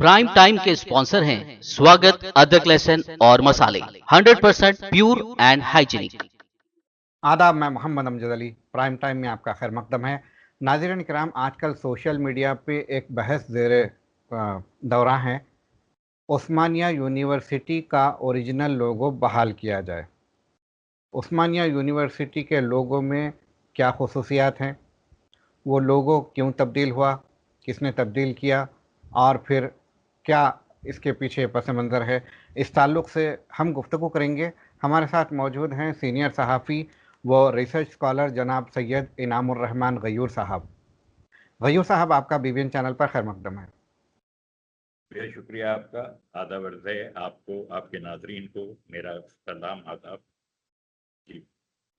Prime time के sponsor हैं स्वागत, अदरक, लहसुन और मसाले, 100% प्योर एंड हाइजीनिक। आदाब, मैं मोहम्मद अमजद अली। प्राइम टाइम में आपका खैर मकदम है। नाज़रीन किराम, आजकल सोशल मीडिया पे एक बहस ज़ेरे दौरान है, उस्मानिया यूनिवर्सिटी का ओरिजिनल लोगो बहाल किया जाए। उस्मानिया यूनिवर्सिटी के लोगो में क्या खुसूसियात हैं, वो लोगो क्यों तब्दील हुआ, किसने तब्दील किया, और फिर क्या इसके पीछे पस मंज़र है, इस ताल्लुक़ से हम गुफ्तगू करेंगे। हमारे साथ मौजूद हैं सीनियर सहाफ़ी व रिसर्च स्कॉलर जनाब सैयद इनामुर रहमान गयूर साहब। गयूर साहब, आपका बीबीएन चैनल पर खैर मकदम है। बेहद शुक्रिया आपका। आदाब अर्ज़ है आपको, आपके नाज़रीन को मेरा सलाम आदाब। जी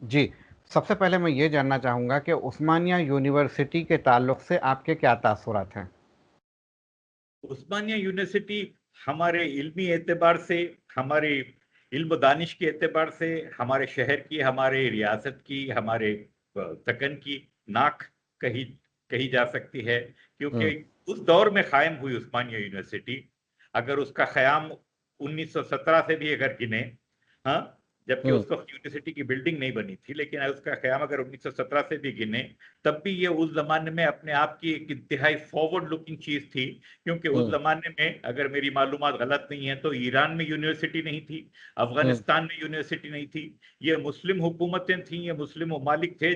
जी, सबसे पहले मैं ये जानना चाहूँगा कि उस्मानिया यूनिवर्सिटी के ताल्लुक़ से आपके क्या तासुरात हैं? उस्मानिया यूनिवर्सिटी हमारे इल्मी एतबार से, हमारे इल्म दानिश के एतबार से, हमारे शहर की, हमारे रियासत की, हमारे सकन की नाक कही कही जा सकती है, क्योंकि हम्म, उस दौर में कायम हुई उस्मानिया यूनिवर्सिटी। अगर उसका क़याम 1917 से भी अगर गिने, हाँ, जबकि हम्म, उस वक्त यूनिवर्सिटी की बिल्डिंग नहीं बनी थी, लेकिन उसका क़याम अगर 1917 से भी गिने, तब भी ये उस जमाने में अपने आप की एक इंतहाई फॉरवर्ड लुकिंग चीज़ थी। क्योंकि उस हम्म, जमाने में, अगर मेरी मालूमात गलत नहीं है, तो ईरान में यूनिवर्सिटी नहीं थी, हम्म, अफगानिस्तान में यूनिवर्सिटी नहीं थी। ये मुस्लिम हुकूमतें थीं, ये मुस्लिम ममालिक थे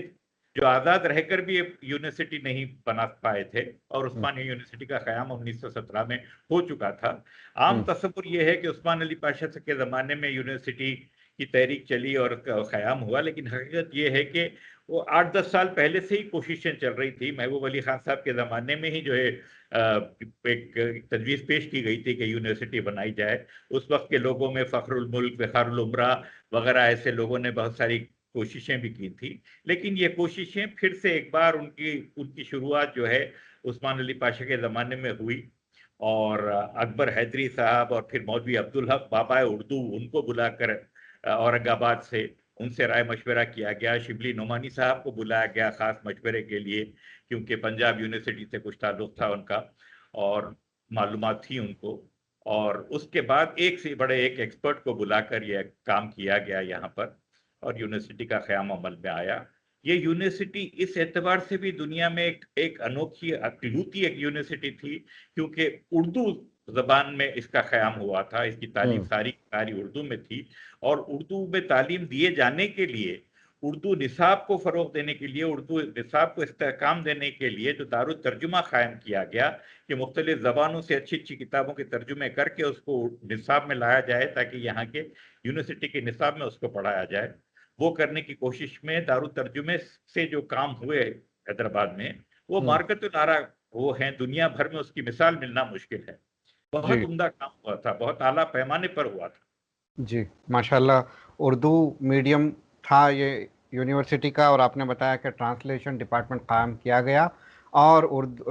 जो आज़ाद रहकर भी यूनिवर्सिटी नहीं बना पाए थे, और हम्म, उस्मानिया यूनिवर्सिटी का क़याम 1917 में हो चुका था। आम हम्म, तस्वुर ये है कि उस्मान अली पाशा के ज़माने में यूनिवर्सिटी की तहरीक चली और क़याम हुआ, लेकिन हकीकत ये है कि वो 8-10 साल पहले से ही कोशिशें चल रही थी। महबूब अली खान साहब के ज़माने में ही जो है एक तजवीज़ पेश की गई थी कि यूनिवर्सिटी बनाई जाए। उस वक्त के लोगों में फ़खरुल मुल्क, फ़खारुल उमरा वगैरह ऐसे लोगों ने बहुत सारी कोशिशें भी की थी, लेकिन ये कोशिशें फिर से एक बार उनकी उनकी शुरुआत जो है उस्मान अली पाशा के ज़माने में हुई, और अकबर हैदरी साहब और फिर मौलवी अब्दुल हक बाबा उर्दू, उनको बुलाकर औरंगाबाद से उनसे राय मशवरा किया गया। शिबली नोमानी साहब को बुलाया गया ख़ास मशवरे के लिए, क्योंकि पंजाब यूनिवर्सिटी से कुछ ताल्लुक़ था उनका और मालूमात थी उनको। और उसके बाद एक से बड़े एक एक्सपर्ट को बुलाकर यह काम किया गया यहाँ पर, और यूनिवर्सिटी का क़याम अमल में आया। ये यूनिवर्सिटी इस एतबार से भी दुनिया में एक अनोखी अकलूती एक यूनिवर्सिटी थी, क्योंकि उर्दू ज़बान में इसका क़याम हुआ था, इसकी तालीम हम्म, सारी की सारी उर्दू में थी। और उर्दू में तालीम दिए जाने के लिए, उर्दू निसाब को फ़रोग़ देने के लिए, उर्दू निसाब को इस्तेहकाम देने के लिए जो दारुल तर्जुमा कायम किया गया कि मुख्तलिफ़ ज़बानों से अच्छी-अच्छी किताबों के तर्जुमे करके उसको निसाब में लाया जाए, ताकि यहाँ के यूनिवर्सिटी के निसाब में उसको पढ़ाया जाए। वो करने की कोशिश में दारुल तर्जुमे से जो काम हुए हैदराबाद में, वो हम्म, मार्कतुल आरा वो हैं, दुनिया भर में उसकी मिसाल मिलना मुश्किल है। बहुत जी, उम्दा काम हुआ था, बहुत आला पैमाने पर हुआ था। जी, माशाल्लाह। उर्दू मीडियम था ये यूनिवर्सिटी का, और आपने बताया कि ट्रांसलेशन डिपार्टमेंट कायम किया गया, और उर्दू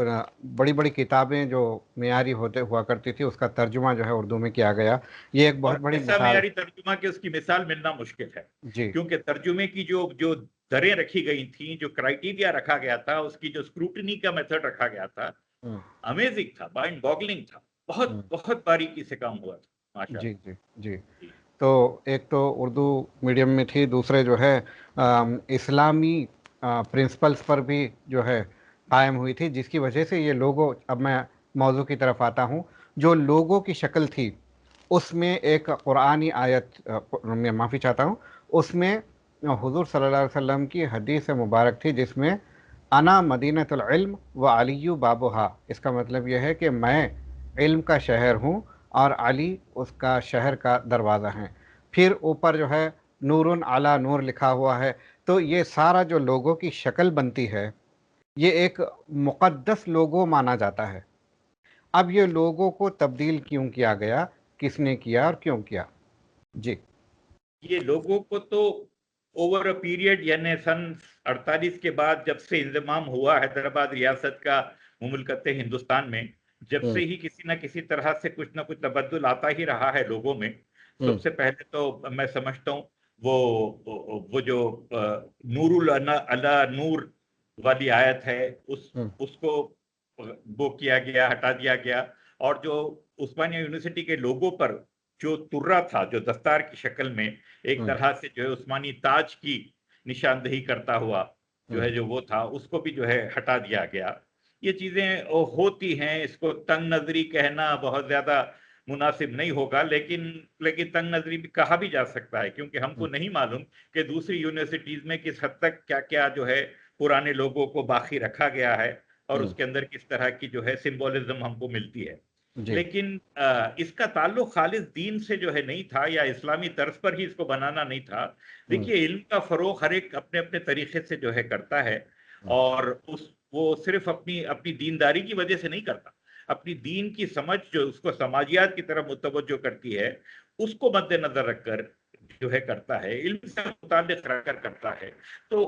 बड़ी-बड़ी किताबें जो मियारी होते हुआ करती थी, उसका तर्जुमा जो है उर्दू में किया गया। ये एक बहुत और बड़ी ऐसा मिसाल। मेयारी तर्जुमा कि उसकी मिसाल मिलना मुश्किल है, जी, क्योंकि तर्जुमे की जो जो दरें रखी गई थी, जो क्राइटेरिया रखा गया था, उसकी जो स्क्रूटनी का मेथड रखा गया था, हुँ, अमेजिंग था, माइंड बॉगलिंग था। बहुत हुँ, बहुत बारीकी से काम हुआ था, जी, माशाल्लाह। जी, जी। जी तो एक तो उर्दू मीडियम में थी, दूसरे जो है इस्लामी प्रिंसिपल्स पर भी जो है कायम हुई थी, जिसकी वजह से ये लोगो, अब मैं मौजू की तरफ आता हूँ, जो लोगों की शक्ल थी, उसमें एक कुरानी आयत, मैं माफ़ी चाहता हूँ, उसमें हुज़ूर सल्लल्लाहु अलैहि वसल्लम की हदीस मुबारक थी, जिसमें अना मदीनतुल इल्म व अलीयु बाबुहा। इसका मतलब यह है कि मैं इल्म का शहर हूँ और अली उसका शहर का दरवाज़ा है। फिर ऊपर जो है नूरुन अला नूर लिखा हुआ है। तो ये सारा जो लोगों की शक्ल बनती है, ये एक मुक़द्दस लोगो माना जाता है। अब ये लोगों को तब्दील क्यों किया गया, किसने किया और क्यों किया? जी। ये लोगों को तो ओवर अ पीरियड, यानी सन 48 के बाद जब से इंजमाम हुआ हैदराबाद रियासत का मुमलकत हिंदुस्तान में, जब हुँ, से ही किसी न किसी तरह से कुछ ना कुछ तबद्दुल आता ही रहा है लोगों में। हुँ, सबसे पहले तो मैं समझता हूँ वो जो नूरुल अला नूर वाली आयत है, हुँ, उसको वो किया गया, हटा दिया गया। और जो उस्मानिया यूनिवर्सिटी के लोगो पर जो तुर्रा था, जो दस्तार की शक्ल में एक तरह से जो है उस्मानी ताज की निशानदेही करता हुआ जो है जो वो था, उसको भी जो है हटा दिया गया। ये चीजें होती हैं, इसको तंग नजरी कहना बहुत ज्यादा मुनासिब नहीं होगा, लेकिन तंग नजरी भी कहा भी जा सकता है, क्योंकि हमको नहीं मालूम कि दूसरी यूनिवर्सिटीज में किस हद तक क्या क्या जो है पुराने लोगों को बाकी रखा गया है और उसके अंदर किस तरह की जो है सिंबोलिज्म हमको मिलती है। जी लेकिन इसका ताल्लुक खालिस दीन से जो है नहीं था, या इस्लामी तर्ज पर ही इसको बनाना नहीं था। देखिए, इल्म का फरोग हर एक अपने अपने तरीके से जो है करता है, और वो सिर्फ अपनी अपनी दीनदारी की वजह से नहीं करता, अपनी दीन की समझ जो उसको समाजियात की तरफ मुतवज्जो करती है, उसको मद्देनजर रखकर जो है करता है, इल्म से मुताल्लिक रखकर करता है। तो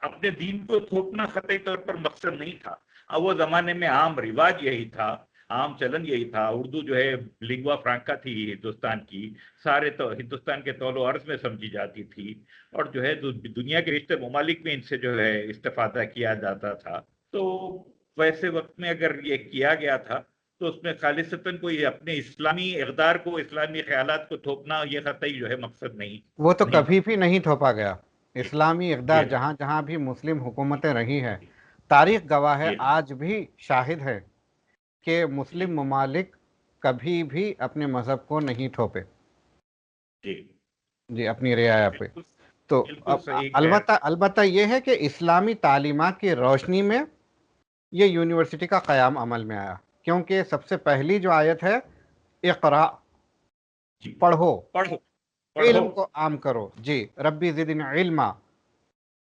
अपने दीन को थोपना कतई तौर पर मकसद नहीं था। अब वो जमाने में आम रिवाज यही था, आम चलन यही था। उर्दू जो है लिंगुआ फ्रांका थी हिंदुस्तान की, सारे तो हिंदुस्तान के तौलो अर्ज में समझी जाती थी, और जो है दुनिया के रिश्ते ममालिक में इनसे जो है इस्तेफादा किया जाता था। तो वैसे वक्त में अगर ये किया गया था, तो उसमें खालिसतन कोई अपने इस्लामी इक़दार को, इस्लामी ख्यालात को थोपना ये कतई जो है मकसद नहीं वो तो नहीं था। कभी भी नहीं थोपा गया। जी इस्लामी जी इक़दार जहाँ जहाँ भी मुस्लिम हुकूमतें रही हैं, तारीख गवाह है, जी आज भी शाहिद है कि जी मुस्लिम ममालिक कभी भी अपने मज़हब को नहीं थोपे जी, जी अपनी रियाया पे। बिल्कुल तो बिल्कुल अब सही कह रहे अलबत्ता अलबत्ता ये है कि इस्लामी तालीमात की रोशनी में ये यूनिवर्सिटी का क़याम अमल में आया, क्योंकि सबसे पहली जो आयत है, इक़रा, जी। पढ़ो, पढ़ो पढ़ो। इल्म को आम करो जी, रब्बी ज़िदनी इल्मा,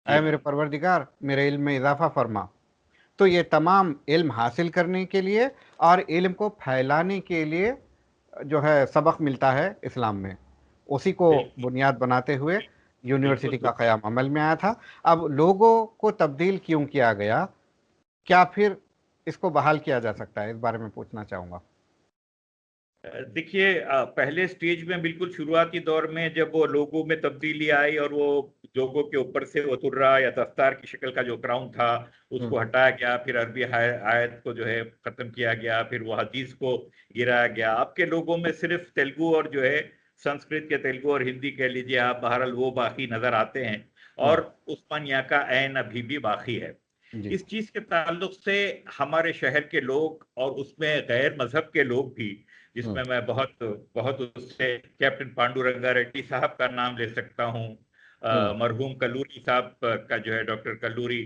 जी ऐ मेरे परवरदिगार मेरे इल्म में इजाफ़ा फरमा। तो ये तमाम इल्म हासिल करने के लिए और इल्म को फैलाने के लिए जो है सबक मिलता है इस्लाम में, उसी को बिल्कुल बुनियाद बनाते हुए बिल्कुल यूनिवर्सिटी का दुरुस्त। क़याम अमल में आया था। अब लोगों को तब्दील क्यों किया गया, क्या फिर इसको बहाल किया जा सकता है, इस बारे में पूछना चाहूँगा। देखिए, पहले स्टेज में बिल्कुल शुरुआती दौर में जब वो लोगों में तब्दीली आई और वो लोगों के ऊपर से वो तुर्रा या दस्तार की शक्ल का जो क्राउन था हम्म, उसको हटाया गया, फिर अरबी आयत को जो है खत्म किया गया, फिर वो हदीस को गिराया गया। आपके लोगों में सिर्फ तेलुगु और जो है संस्कृत के तेलुगु और हिंदी कह लीजिए आप, बहरहाल वो बाकी नजर आते हैं, हम्म, और उस्मानिया का ऐन अभी भी बाकी है। जी इस चीज के ताल्लुक से हमारे शहर के लोग और उसमें गैर मजहब के लोग भी, हम्म, जिसमें मैं बहुत बहुत उससे कैप्टन पांडुरंगा रेड्डी साहब का नाम ले सकता हूँ, हम्म, मरहूम कल्लूरी साहब का जो है डॉक्टर कल्लूरी,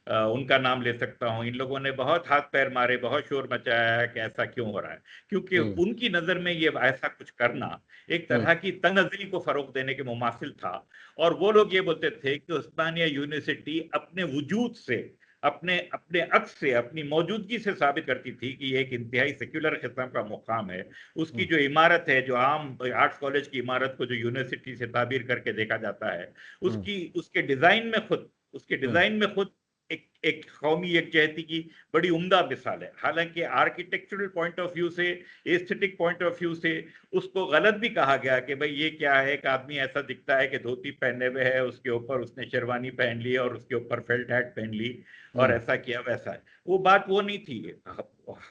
उनका नाम ले सकता हूँ। इन लोगों ने बहुत हाथ पैर मारे, बहुत शोर मचाया है कि ऐसा क्यों हो रहा है, क्योंकि हम्म, उनकी नज़र में ये ऐसा कुछ करना एक हम्म, तरह की तंगनजरी को फरोग देने के मुमासिल था। और वो लोग ये बोलते थे कि उस्मानिया यूनिवर्सिटी अपने वजूद से, अपने अपने अक्स से, अपनी मौजूदगी से साबित करती थी कि ये एक इंतहाई सेक्युलर किस्म का मुकाम है। उसकी हम्म, जो इमारत है, जो आम आर्ट्स कॉलेज की इमारत को जो यूनिवर्सिटी से ताबीर करके देखा जाता है, हम्म, उसकी उसके डिजाइन में खुद, उसके हम्म, डिजाइन में खुद एक एक कौमी यकजहती की बड़ी उम्दा मिसाल है। हालांकि आर्किटेक्चरल पॉइंट ऑफ व्यू से, एस्थेटिक पॉइंट ऑफ व्यू से उसको गलत भी कहा गया कि भाई ये क्या है, एक आदमी ऐसा दिखता है कि धोती पहने हुए है, उसके ऊपर उसने शेरवानी पहन ली और उसके ऊपर फेल्ट हैट पहन ली और हम्म, ऐसा किया वैसा है। वो बात वो नहीं थी।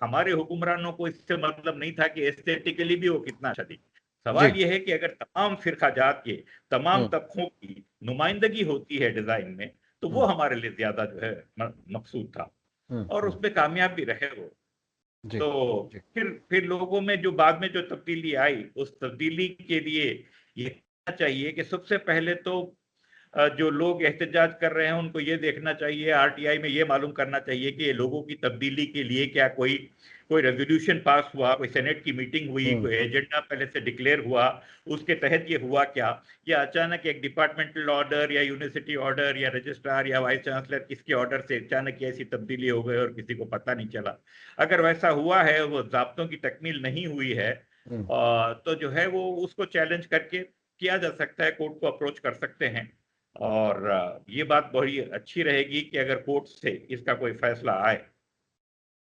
हमारे हुक्मरानों को इससे मतलब नहीं था कि एस्थेटिकली भी वो कितना अच्छा दिखे। जी सवाल यह है कि अगर तमाम फिरकाजात के, तमाम हम्म, तबकों की नुमाइंदगी होती है डिजाइन में, तो वो हम्म, हमारे लिए ज्यादा जो है मकसूद था, हम्म, और उसमें कामयाब भी रहे वो। जी तो जी फिर लोगों में जो बाद में जो तब्दीली आई, उस तब्दीली के लिए ये कहना चाहिए कि सबसे पहले तो जो लोग एहतजाज कर रहे हैं उनको ये देखना चाहिए, आरटीआई में ये मालूम करना चाहिए कि ये लोगों की तब्दीली के लिए क्या कोई कोई रेजोल्यूशन पास हुआ, कोई सेनेट की मीटिंग हुई, हम्म, कोई एजेंडा पहले से डिक्लेयर हुआ, उसके तहत ये हुआ क्या, या अचानक एक डिपार्टमेंटल ऑर्डर या यूनिवर्सिटी ऑर्डर या रजिस्ट्रार या वाइस चांसलर किसके ऑर्डर से अचानक ऐसी तब्दीली हो गई और किसी को पता नहीं चला। अगर वैसा हुआ है, वो ज़ाब्तों की तकमील नहीं हुई है, हम्म, तो जो है वो उसको चैलेंज करके किया जा सकता है, कोर्ट को अप्रोच कर सकते हैं। और ये बात बड़ी अच्छी रहेगी कि अगर कोर्ट से इसका कोई फैसला आए,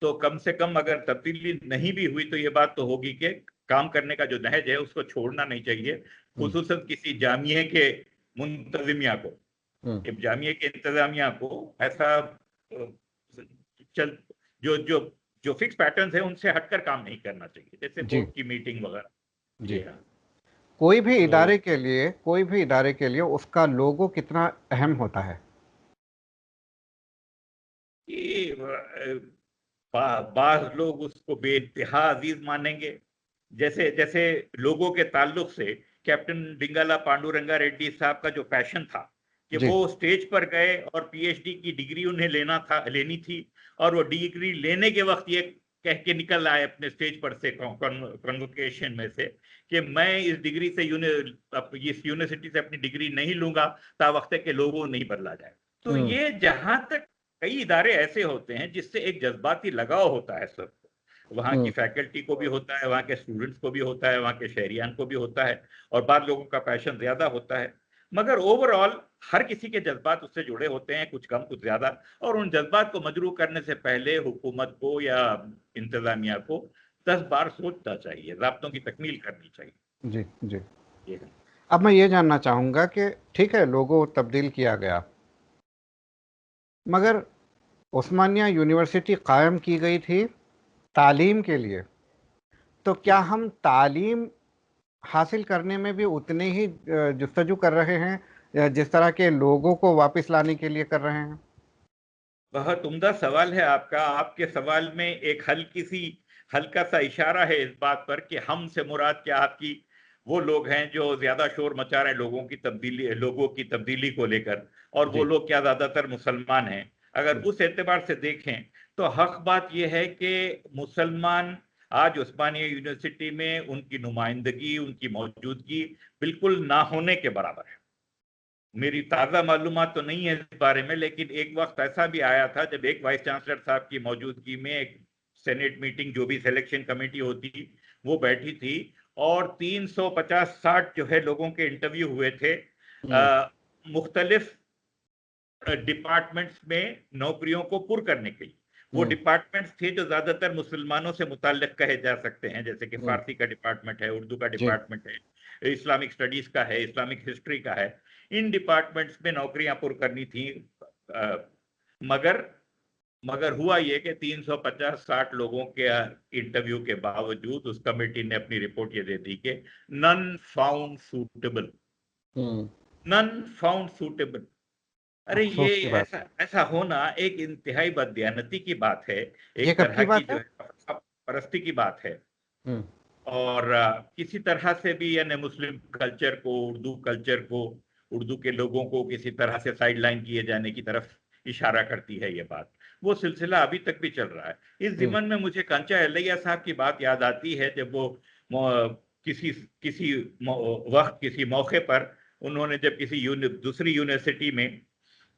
तो कम से कम अगर तब्दीली नहीं भी हुई तो ये बात तो होगी कि काम करने का जो नहज है उसको छोड़ना नहीं चाहिए, हम्म, खुसूसन किसी जामिया के मुंतजिमिया को, हम्म, जामिया के इंतजामिया को ऐसा चल जो जो जो फिक्स पैटर्न्स है उनसे हटकर काम नहीं करना चाहिए, जैसे जी बोर्ड की मीटिंग वगैरह। जी। जी हाँ। कोई भी तो इदारे के लिए उसका लोगो कितना अहम होता है? ये बाज लोग उसको बेइंतहा अजीज मानेंगे। जैसे जैसे लोगों के ताल्लुक से कैप्टन डिंगाला पांडुरंगा रेड्डी साहब का जो पैशन था कि जी वो स्टेज पर गए और पीएचडी की डिग्री उन्हें लेनी थी, और वो डिग्री लेने के वक्त ये कह के निकल आए अपने स्टेज पर से कॉन्वोकेशन में से कि मैं इस डिग्री से इस यूनिवर्सिटी से अपनी डिग्री नहीं लूंगा ता वक्त के लोगों नहीं बदला जाए। तो हम्म ये जहां तक कई इदारे ऐसे होते हैं जिससे एक जज्बाती लगाव होता है सब, वहाँ की हम्म फैकल्टी को भी होता है, वहाँ के स्टूडेंट्स को भी होता है, वहाँ के शहरियान को भी होता है, और बाद लोगों का पैशन ज्यादा होता है। मगर ओवरऑल हर किसी के जज्बात उससे जुड़े होते हैं, कुछ कम कुछ ज्यादा, और उन जज्बात को मजरू करने से पहले हुकूमत को या इंतजामिया को 10 बार सोचना चाहिए, ज़ाब्तों की तकमील करनी चाहिए। जी जी। ये है। अब मैं ये जानना चाहूँगा कि ठीक है, लोगो तब्दील किया गया, मगर उस्मानिया यूनिवर्सिटी कायम की गई थी तालीम के लिए, तो क्या जी। हम तालीम हासिल करने में भी उतने ही जुस्तजू कर रहे हैं जिस तरह के लोगों को वापस लाने के लिए कर रहे हैं? बहुत उम्दा सवाल है आपका। आपके सवाल में एक हल्का सा इशारा है इस बात पर कि हम से मुराद क्या आपकी वो लोग हैं जो ज्यादा शोर मचा रहे हैं लोगों की तब्दीली को लेकर, और वो जी लोग क्या ज्यादातर मुसलमान हैं। अगर जी उस एतबार से देखें तो हक बात यह है कि मुसलमान आज उस्मानिया यूनिवर्सिटी में उनकी नुमाइंदगी, उनकी मौजूदगी बिल्कुल ना होने के बराबर है। मेरी ताज़ा मालूमात तो नहीं है इस बारे में, लेकिन एक वक्त ऐसा भी आया था जब एक वाइस चांसलर साहब की मौजूदगी में एक सेनेट मीटिंग, जो भी सिलेक्शन कमेटी होती, वो बैठी थी, और 350-60 जो है लोगों के इंटरव्यू हुए थे हम्म मुख्तलिफ डिपार्टमेंट्स में नौकरियों को पुर करने के लिए। वो हम्म डिपार्टमेंट्स थे जो ज्यादातर मुसलमानों से मुताल्लिक कहे जा सकते हैं, जैसे कि हम्म, फारसी का डिपार्टमेंट है, उर्दू का जी डिपार्टमेंट है, इस्लामिक स्टडीज का है, इस्लामिक हिस्ट्री का है। इन डिपार्टमेंट्स में नौकरियां पुर करनी थी। मगर मगर हुआ ये कि 350-60 लोगों के इंटरव्यू के बावजूद उस कमेटी ने अपनी रिपोर्ट ये दे दी कि नन फाउंड सूटेबल। हम्म नन फाउंड सूटेबल। अरे ये अफसोस की बात ऐसा है। ऐसा होना एक इंतहाई बददियानती की बात है, ये एक कब की तरह की बात जो है? है परस्ती की बात है। हम्म और किसी तरह से भी यानी मुस्लिम कल्चर को, उर्दू कल्चर को, उर्दू के लोगों को किसी तरह से साइड लाइन किए जाने की तरफ इशारा करती है ये बात। वो सिलसिला अभी तक भी चल रहा है। इस हम्म जिमन में मुझे कंचा एलैया साहब की बात याद आती है, जब वो किसी किसी वक्त किसी मौके पर उन्होंने जब दूसरी यूनिवर्सिटी में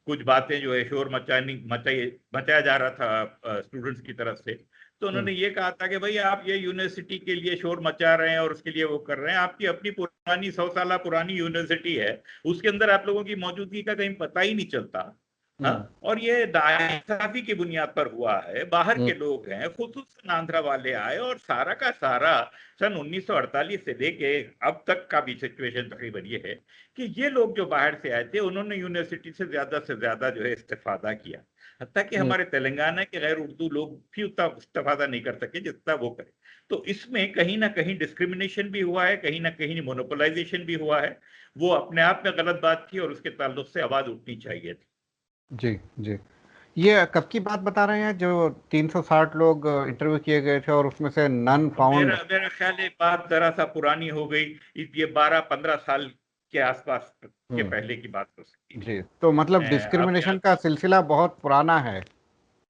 कुछ बातें जो है शोर मचाया जा रहा था स्टूडेंट्स की तरफ से, तो हम्म उन्होंने ये कहा था कि भाई आप ये यूनिवर्सिटी के लिए शोर मचा रहे हैं और उसके लिए वो कर रहे हैं, आपकी अपनी पुरानी 100 साल पुरानी यूनिवर्सिटी है, उसके अंदर आप लोगों की मौजूदगी का कहीं पता ही नहीं चलता। हाँ, हम्म और ये नाइंसाफी की बुनियाद पर हुआ है। बाहर हम्म के लोग हैं, खुसूसन आंध्रा वाले आए, और सारा का सारा सन 1948 से लेके अब तक का भी सिचुएशन तकरीबन ये है कि ये लोग जो बाहर से आए थे उन्होंने यूनिवर्सिटी से ज्यादा जो है इस्तेफादा किया। हत्ता कि हम्म हमारे तेलंगाना के गैर उर्दू लोग भी उतना इस्तेफादा नहीं कर सके जितना वो करे। तो इसमें कहीं ना कहीं डिस्क्रिमिनेशन भी हुआ है, कहीं ना कहीं मोनोपोलाइजेशन भी हुआ है। वो अपने आप में गलत बात थी और उसके ताल्लुक से आवाज उठनी चाहिए थी। जी जी। ये कब की बात बता रहे हैं जो 360 लोग इंटरव्यू किए गए थे और उसमें से नन अब फाउंड? मेरा मेरा ख्याल है बात जरा सा पुरानी हो गई। ये 12-15 साल के आसपास के हम्म पहले की बात हो सकती जी, तो मतलब है। अब डिस्क्रिमिनेशन का सिलसिला बहुत पुराना है।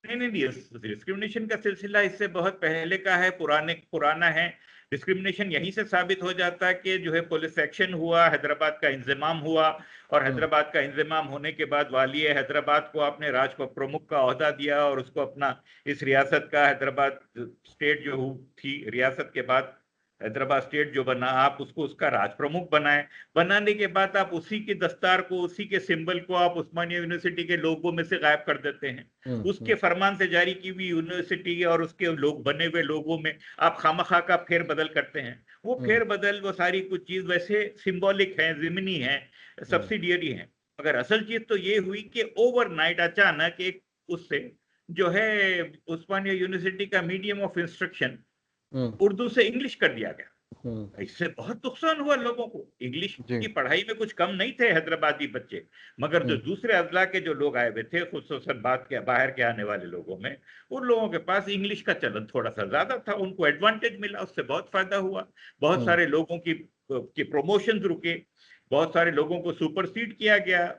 नहीं नहीं नहीं, डिस्क्रिमिनेशन का सिलसिला इससे बहुत पहले का है, पुराना है। डिस्क्रिमिनेशन यहीं से साबित हो जाता है कि जो है पुलिस एक्शन हुआ, हैदराबाद का इंजमाम हुआ, और हम्म हैदराबाद का इंजमाम होने के बाद वाली हैदराबाद को आपने राज प्रमुख का ओहदा दिया, और उसको अपना इस रियासत का हैदराबाद स्टेट जो थी रियासत के बाद हैदराबाद स्टेट जो बना, आप उसको उसका राज प्रमुख बनाए। बनाने के बाद आप उसी की दस्तार को, उसी के सिंबल को आप उस्मानिया यूनिवर्सिटी के लोगों में से गायब कर देते हैं। उसके हम्म फरमान से जारी की हुई यूनिवर्सिटी और उसके लोग बने हुए लोगों में आप खामखा का फेर बदल करते हैं। वो हम्म फेर बदल, वो सारी कुछ चीज वैसे सिंबॉलिक है, जिमनी है, हम्म सब्सिडियरी है। मगर असल चीज तो ये हुई कि ओवरनाइट अचानक एक उससे जो है उस्मानिया यूनिवर्सिटी का मीडियम ऑफ इंस्ट्रक्शन हम्म, उर्दू से इंग्लिश कर दिया गया। हम्म, इससे बहुत नुकसान हुआ लोगों को। इंग्लिश जी, की पढ़ाई में कुछ कम नहीं थे हैदराबादी बच्चे, मगर जो हम्म, दूसरे अजला के जो लोग आए हुए थे, खुसूसन बात के बाहर के आने वाले लोगों में, उन लोगों के पास इंग्लिश का चलन थोड़ा सा ज्यादा था, उनको एडवांटेज मिला, उससे बहुत फायदा हुआ। बहुत हम्म, सारे लोगों की प्रमोशन रुके, बहुत सारे लोगों को सुपरसीड किया गया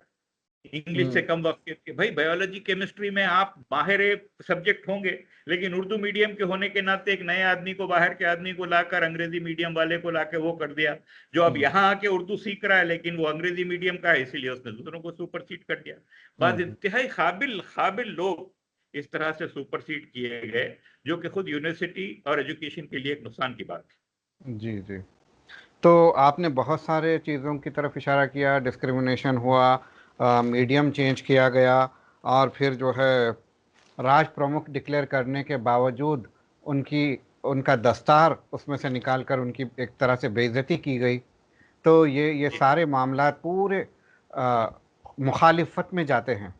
इंग्लिश से हम्म, कम वक्त के। भाई बायोलॉजी केमिस्ट्री में आप माहिर सब्जेक्ट होंगे, लेकिन उर्दू मीडियम के होने के नाते एक नए आदमी को, बाहर के आदमी को लाकर अंग्रेजी मीडियम वाले को लाकर वो कर दिया, जो अब हम्म, यहाँ आके उर्दू सीख रहा है, लेकिन वो अंग्रेजी मीडियम का है, इसीलिए उसने दूसरों को सुपरसीड कर दिया। बाद हम्म, इंतहाई काबिल काबिल लोग इस तरह से सुपरसीड किए गए, जो कि खुद यूनिवर्सिटी और एजुकेशन के लिए एक नुकसान की बात है। जी, जी। तो आपने बहुत सारे चीज़ों की तरफ इशारा किया, डिस्क्रिमिनेशन हुआ, मीडियम चेंज किया गया, और फिर जो है राज प्रमुख डिक्लेयर करने के बावजूद उनकी उनका दस्तार उसमें से निकाल कर उनकी एक तरह से बेइज्जती की गई। तो ये जी सारे मामलात पूरे मुखालिफत में जाते हैं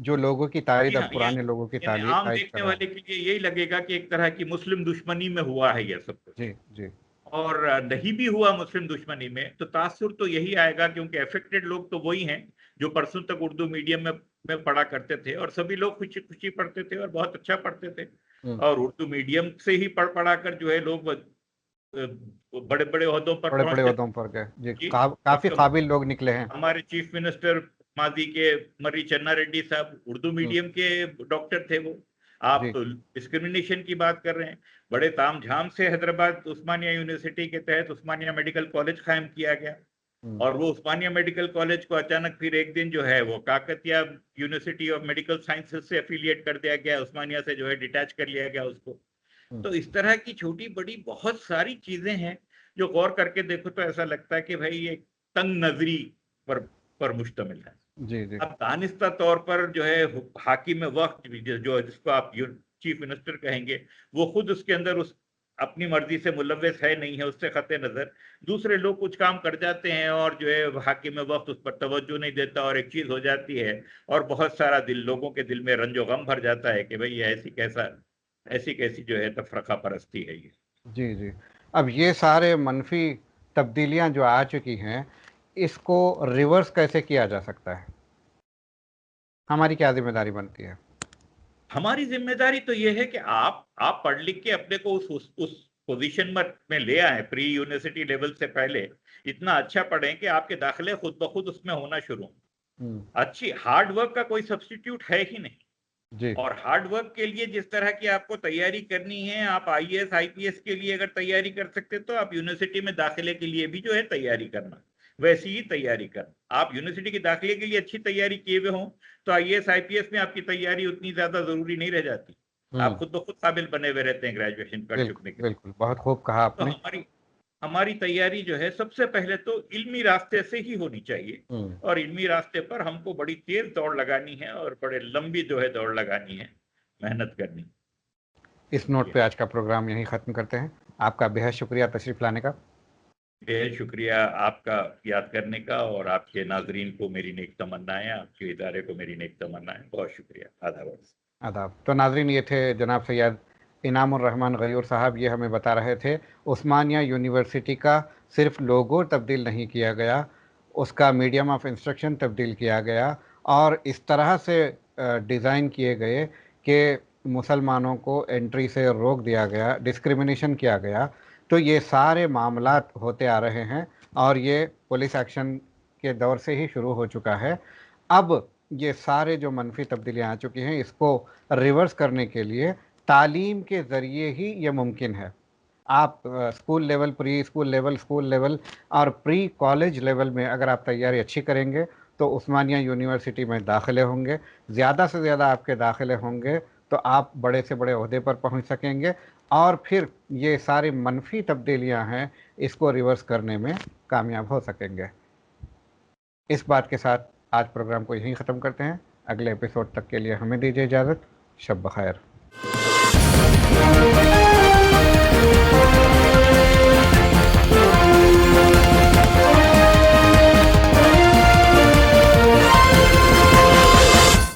जो लोगों की जी तारीफ, हाँ, ये पुराने लोगों की यानी आम तारीफ कर देखने रहे हैं। वाले के लिए यही लगेगा कि एक तरह की मुस्लिम दुश्मनी में हुआ है यह सब कुछ। जी, जी, और नहीं भी हुआ मुस्लिम दुश्मनी में, तो तासुर तो यही आएगा, क्योंकि अफेक्टेड लोग तो वही हैं जो परसों तक उर्दू मीडियम में पढ़ा करते थे, और सभी लोग खुशी खुशी पढ़ते थे और बहुत अच्छा पढ़ते थे। हम्म, और उर्दू मीडियम से ही पढ़ा कर जो है लोग बड़े बड़े ओहदों पर बड़े बड़े पहुंचते थे। ओहदों पर गए जी, जी, काफ़ी अब काबिल लोग निकले हैं। हमारे चीफ मिनिस्टर माजी के मर्री चन्ना रेड्डी साहब उर्दू हम्म, मीडियम के डॉक्टर थे वो। आप जी, तो डिस्क्रिमिनेशन की बात कर रहे हैं। बड़े तामझाम से हैदराबाद उस्मानिया यूनिवर्सिटी के तहत उस्मानिया मेडिकल कॉलेज कायम किया गया, हम्म, और वो उस्मानिया मेडिकल कॉलेज को अचानक फिर एक दिन जो है वो Kakatiya university of medical sciences से एफिलिएट कर दिया गया, उस्मानिया से जो है डिटैच कर लिया गया उसको। हम्म, तो इस तरह की छोटी बड़ी बहुत सारी चीजें हैं जो गौर करके देखो तो ऐसा लगता है कि भाई ये तंग नजरी पर पर मुश्तमिल है। जी, जी, अब दानिस्ता तौर पर जो है हाकिम वक्त जो जिसको आप चीफ मिनिस्टर कहेंगे, वो खुद उसके अंदर उस अपनी मर्जी से मुलव्वस है नहीं है, उससे खते नजर दूसरे लोग कुछ काम कर जाते हैं, और जो है हाकिम वक्त उस पर तवज्जो नहीं देता, और एक चीज हो जाती है, और बहुत सारा लोगों के दिल में रंजो गम भर जाता है कि भाई ये ऐसी कैसी जो है तफरका परस्ती है ये। जी, जी। अब ये सारे मनफी तब्दीलियां जो आ चुकी हैं, इसको रिवर्स कैसे किया जा सकता है? हमारी क्या जिम्मेदारी बनती है? हमारी जिम्मेदारी तो ये है कि आप पढ़ लिख के अपने को उस पोजीशन में ले आए, प्री यूनिवर्सिटी लेवल से पहले इतना अच्छा पढ़ें कि आपके दाखिले खुद ब खुद उसमें होना शुरू हों। हम्म, अच्छी हार्ड वर्क का कोई सब्स्टिट्यूट है ही नहीं। जी, और हार्ड वर्क के लिए जिस तरह की आपको तैयारी करनी है, आप आईएएस आईपीएस के लिए अगर तैयारी कर सकते तो आप यूनिवर्सिटी में दाखिले के लिए भी जो है तैयारी करना, वैसी ही तैयारी करना। आप यूनिवर्सिटी के दाखिले के लिए अच्छी तैयारी किए हुए हों तो आईएएस आईपीएस में आपकी तैयारी उतनी ज्यादा जरूरी नहीं रह जाती, आप हम्म, खुद ब खुद काबिल बने हुए रहते हैं ग्रेजुएशन कर बिल्कुल, चुकने के बाद। बिल्कुल, बहुत खूब कहा तो आपने। हमारी हमारी तैयारी जो है सबसे पहले तो इल्मी रास्ते से ही होनी चाहिए, हम्म, और इल्मी रास्ते पर हमको बड़ी तेज दौड़ लगानी है, और बड़े लंबी जो है दौड़ लगानी है, मेहनत करनी। इस नोट ये पे आज का प्रोग्राम यहीं ख़त्म करते हैं। आपका बेहद शुक्रिया तशरीफ़ लाने का। बेहद शुक्रिया आपका याद करने का, और आपके नाजरीन को मेरी नेक तमन्नाएं, आपके इदारे को मेरी नेक तमन्नाएं। बहुत शुक्रिया। आदाब। आदाब। तो नाज़रीन, ये थे जनाब सैयद इनामुर रहमान गयूर साहब। ये हमें बता रहे थे उस्मानिया यूनिवर्सिटी का सिर्फ लोगो तब्दील नहीं किया गया, उसका मीडियम ऑफ इंस्ट्रक्शन तब्दील किया गया, और इस तरह से डिज़ाइन किए गए कि मुसलमानों को एंट्री से रोक दिया गया, डिस्क्रिमिनेशन किया गया। तो ये सारे मामलात होते आ रहे हैं, और ये पुलिस एक्शन के दौर से ही शुरू हो चुका है। अब ये सारे जो मनफी तब्दीलियाँ आ चुकी हैं, इसको रिवर्स करने के लिए तालीम के ज़रिए ही ये मुमकिन है। आप school level, pre school level, school level और प्री कॉलेज लेवल में अगर आप तैयारी अच्छी करेंगे तो उस्मानिया यूनिवर्सिटी में दाखिले होंगे। ज़्यादा से ज़्यादा आपके दाखिले होंगे तो आप बड़े से बड़े ओहदे पर पहुंच सकेंगे, और फिर ये सारी मनफी तब्दीलियां हैं, इसको रिवर्स करने में कामयाब हो सकेंगे। इस बात के साथ आज प्रोग्राम को यहीं ख़त्म करते हैं। अगले एपिसोड तक के लिए हमें दीजिए इजाज़त। शब बख़ैर।